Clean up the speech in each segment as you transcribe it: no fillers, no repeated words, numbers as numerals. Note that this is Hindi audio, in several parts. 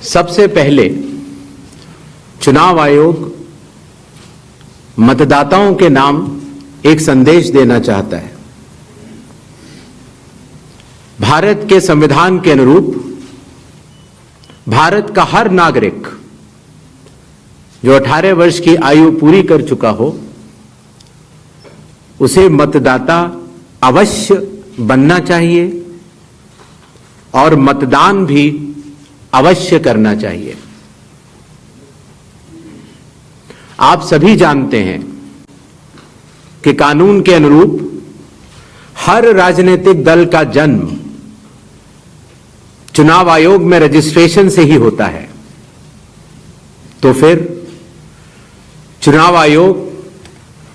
सबसे पहले चुनाव आयोग मतदाताओं के नाम एक संदेश देना चाहता है। भारत के संविधान के अनुरूप भारत का हर नागरिक जो 18 वर्ष की आयु पूरी कर चुका हो उसे मतदाता अवश्य बनना चाहिए और मतदान भी अवश्य करना चाहिए। आप सभी जानते हैं कि कानून के अनुरूप हर राजनीतिक दल का जन्म चुनाव आयोग में रजिस्ट्रेशन से ही होता है। तो फिर चुनाव आयोग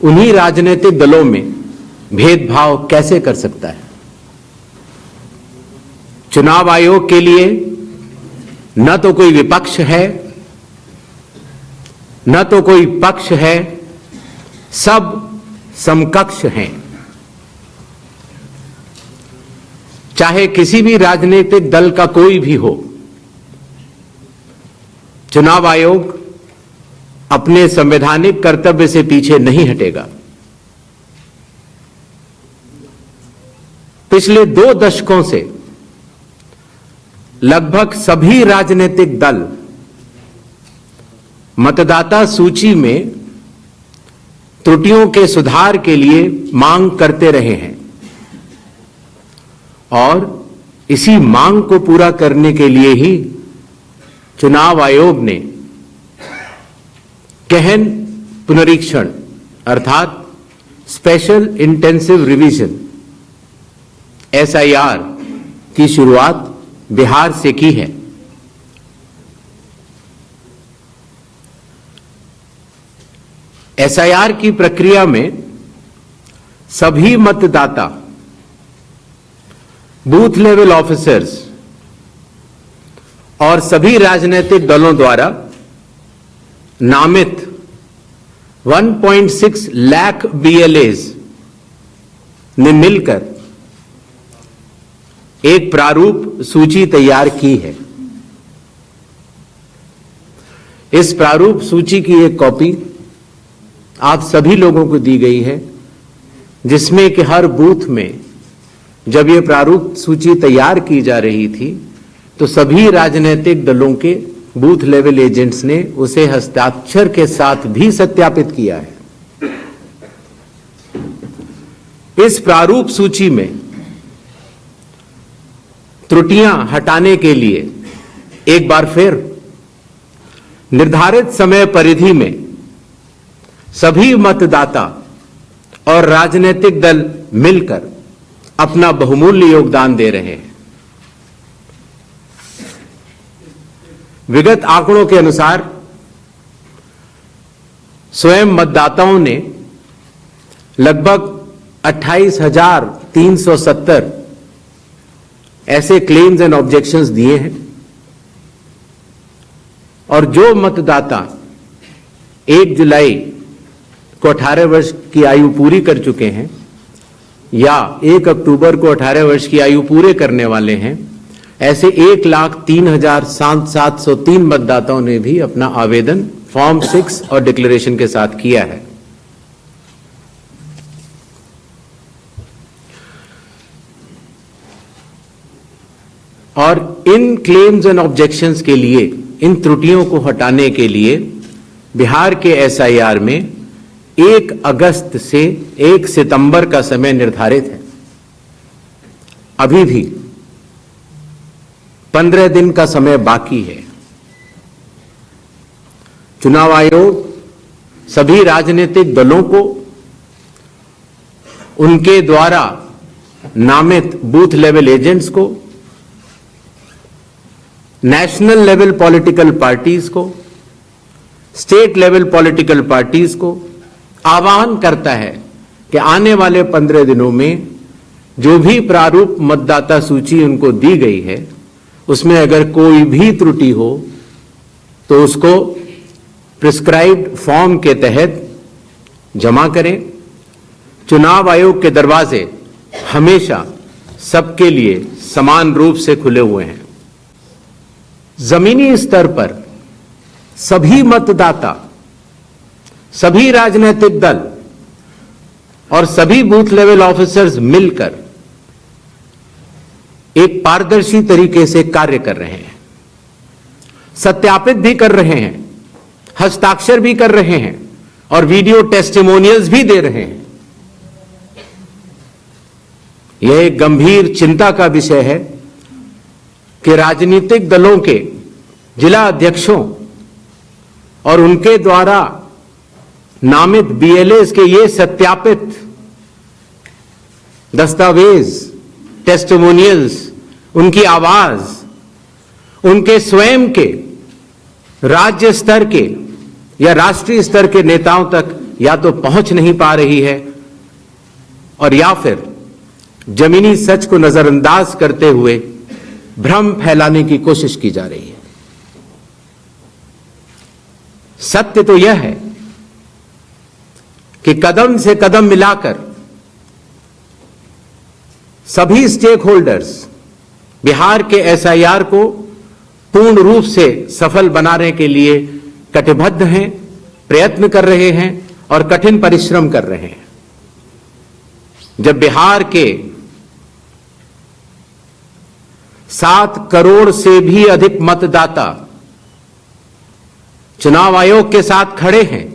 उन्हीं राजनीतिक दलों में भेदभाव कैसे कर सकता है? चुनाव आयोग के लिए न तो कोई विपक्ष है न तो कोई पक्ष है, सब समकक्ष हैं। चाहे किसी भी राजनीतिक दल का कोई भी हो, चुनाव आयोग अपने संवैधानिक कर्तव्य से पीछे नहीं हटेगा। पिछले 2 दशकों से लगभग सभी राजनीतिक दल मतदाता सूची में त्रुटियों के सुधार के लिए मांग करते रहे हैं और इसी मांग को पूरा करने के लिए ही चुनाव आयोग ने गहन पुनरीक्षण अर्थात स्पेशल इंटेंसिव रिवीजन SIR की शुरुआत बिहार से की है। SIR की प्रक्रिया में सभी मतदाता बूथ लेवल ऑफिसर्स और सभी राजनीतिक दलों द्वारा नामित 1.6 लाख BLAs ने मिलकर एक प्रारूप सूची तैयार की है। इस प्रारूप सूची की एक कॉपी आप सभी लोगों को दी गई है, जिसमें कि हर बूथ में जब ये प्रारूप सूची तैयार की जा रही थी तो सभी राजनीतिक दलों के बूथ लेवल एजेंट्स ने उसे हस्ताक्षर के साथ भी सत्यापित किया है। इस प्रारूप सूची में त्रुटियां हटाने के लिए एक बार फिर निर्धारित समय परिधि में सभी मतदाता और राजनीतिक दल मिलकर अपना बहुमूल्य योगदान दे रहे हैं। विगत आंकड़ों के अनुसार स्वयं मतदाताओं ने लगभग 28,370 ऐसे क्लेम्स एंड ऑब्जेक्शंस दिए हैं और जो मतदाता 1 जुलाई को 18 वर्ष की आयु पूरी कर चुके हैं या 1 अक्टूबर को 18 वर्ष की आयु पूरे करने वाले हैं, ऐसे 1,03,703 मतदाताओं ने भी अपना आवेदन फॉर्म 6 और डिक्लेरेशन के साथ किया है। और इन क्लेम्स एंड ऑब्जेक्शंस के लिए, इन त्रुटियों को हटाने के लिए बिहार के SIR में 1 अगस्त से 1 सितंबर का समय निर्धारित है। अभी भी 15 दिन का समय बाकी है। चुनाव आयोग सभी राजनीतिक दलों को उनके द्वारा नामित बूथ लेवल एजेंट्स को, नेशनल लेवल पॉलिटिकल पार्टीज को, स्टेट लेवल पॉलिटिकल पार्टीज को आह्वान करता है कि आने वाले 15 दिनों में जो भी प्रारूप मतदाता सूची उनको दी गई है उसमें अगर कोई भी त्रुटि हो तो उसको प्रिस्क्राइब्ड फॉर्म के तहत जमा करें। चुनाव आयोग के दरवाजे हमेशा सबके लिए समान रूप से खुले हुए हैं। जमीनी स्तर पर सभी मतदाता, सभी राजनीतिक दल और सभी बूथ लेवल ऑफिसर्स मिलकर एक पारदर्शी तरीके से कार्य कर रहे हैं, सत्यापित भी कर रहे हैं, हस्ताक्षर भी कर रहे हैं और वीडियो टेस्टिमोनियल्स भी दे रहे हैं। यह एक गंभीर चिंता का विषय है कि राजनीतिक दलों के जिला अध्यक्षों और उनके द्वारा नामित बीएलएस के ये सत्यापित दस्तावेज, टेस्टिमोनियल्स, उनकी आवाज, उनके स्वयं के राज्य स्तर के या राष्ट्रीय स्तर के नेताओं तक या तो पहुंच नहीं पा रही है और या फिर जमीनी सच को नजरअंदाज करते हुए भ्रम फैलाने की कोशिश की जा रही है। सत्य तो यह है कि कदम से कदम मिलाकर सभी स्टेक होल्डर्स बिहार के एसआईआर को पूर्ण रूप से सफल बनाने के लिए कटिबद्ध हैं, प्रयत्न कर रहे हैं और कठिन परिश्रम कर रहे हैं। जब बिहार के 7 करोड़ से भी अधिक मतदाता चुनाव आयोग के साथ खड़े हैं,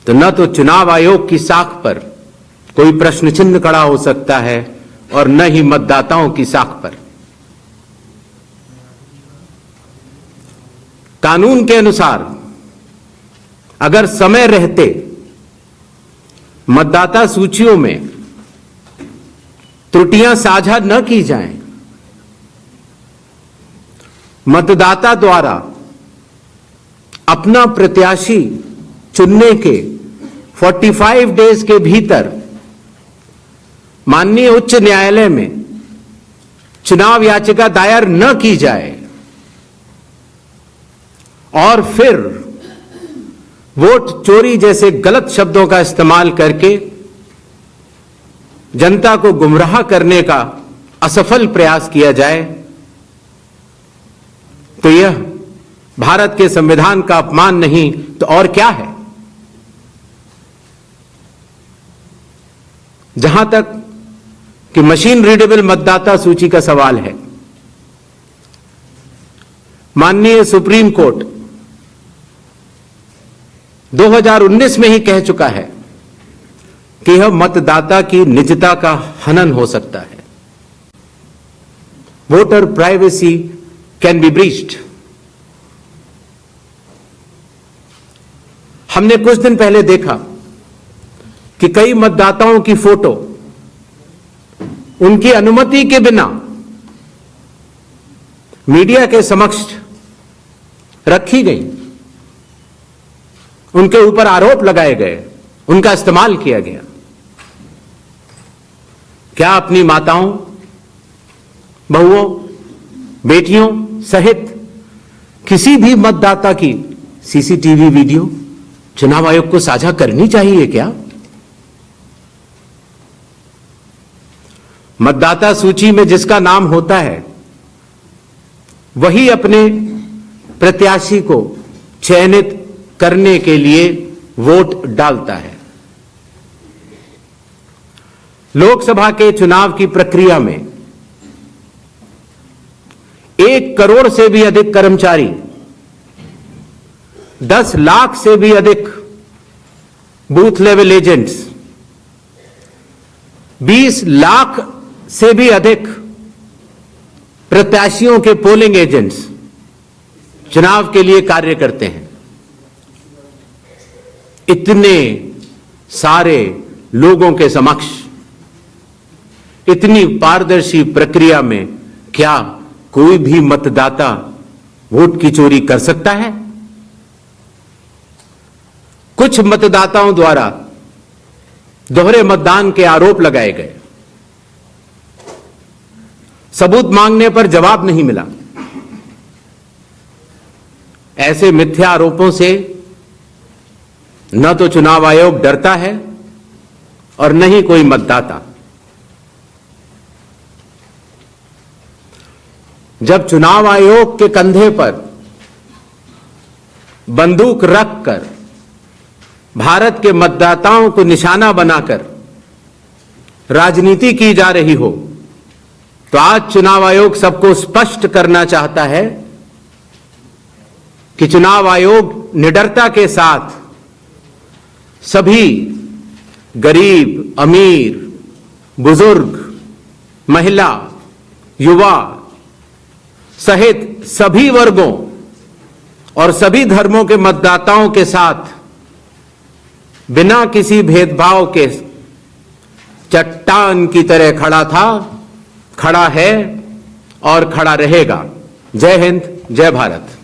तो न तो चुनाव आयोग की साख पर कोई प्रश्न चिन्ह खड़ा हो सकता है और न ही मतदाताओं की साख पर। कानून के अनुसार अगर समय रहते मतदाता सूचियों में त्रुटियां साझा न की जाएं, मतदाता द्वारा अपना प्रत्याशी चुनने के 45 डेज के भीतर माननीय उच्च न्यायालय में चुनाव याचिका दायर न की जाए और फिर वोट चोरी जैसे गलत शब्दों का इस्तेमाल करके जनता को गुमराह करने का असफल प्रयास किया जाए, तो यह भारत के संविधान का अपमान नहीं तो और क्या है। जहां तक कि मशीन रीडेबल मतदाता सूची का सवाल है, माननीय सुप्रीम कोर्ट 2019 में ही कह चुका है कि यह मतदाता की निजता का हनन हो सकता है। Voter privacy can be breached. हमने कुछ दिन पहले देखा कि कई मतदाताओं की फोटो उनकी अनुमति के बिना मीडिया के समक्ष रखी गई, उनके ऊपर आरोप लगाए गए, उनका इस्तेमाल किया गया। क्या अपनी माताओं, बहुओं, बेटियों सहित किसी भी मतदाता की सीसीटीवी वीडियो चुनाव आयोग को साझा करनी चाहिए क्या? मतदाता सूची में जिसका नाम होता है वही अपने प्रत्याशी को चयनित करने के लिए वोट डालता है। लोकसभा के चुनाव की प्रक्रिया में 1 करोड़ से भी अधिक कर्मचारी, 10 लाख से भी अधिक बूथ लेवल एजेंट्स, 20 लाख से भी अधिक प्रत्याशियों के पोलिंग एजेंट्स चुनाव के लिए कार्य करते हैं। इतने सारे लोगों के समक्ष इतनी पारदर्शी प्रक्रिया में क्या कोई भी मतदाता वोट की चोरी कर सकता है? कुछ मतदाताओं द्वारा दोहरे मतदान के आरोप लगाए गए, सबूत मांगने पर जवाब नहीं मिला। ऐसे मिथ्या आरोपों से न तो चुनाव आयोग डरता है और न ही कोई मतदाता। जब चुनाव आयोग के कंधे पर बंदूक रखकर भारत के मतदाताओं को निशाना बनाकर राजनीति की जा रही हो, तो आज चुनाव आयोग सबको स्पष्ट करना चाहता है कि चुनाव आयोग निडरता के साथ सभी गरीब, अमीर, बुजुर्ग, महिला, युवा सहित सभी वर्गों और सभी धर्मों के मतदाताओं के साथ बिना किसी भेदभाव के चट्टान की तरह खड़ा था, खड़ा है और खड़ा रहेगा। जय हिंद, जय भारत।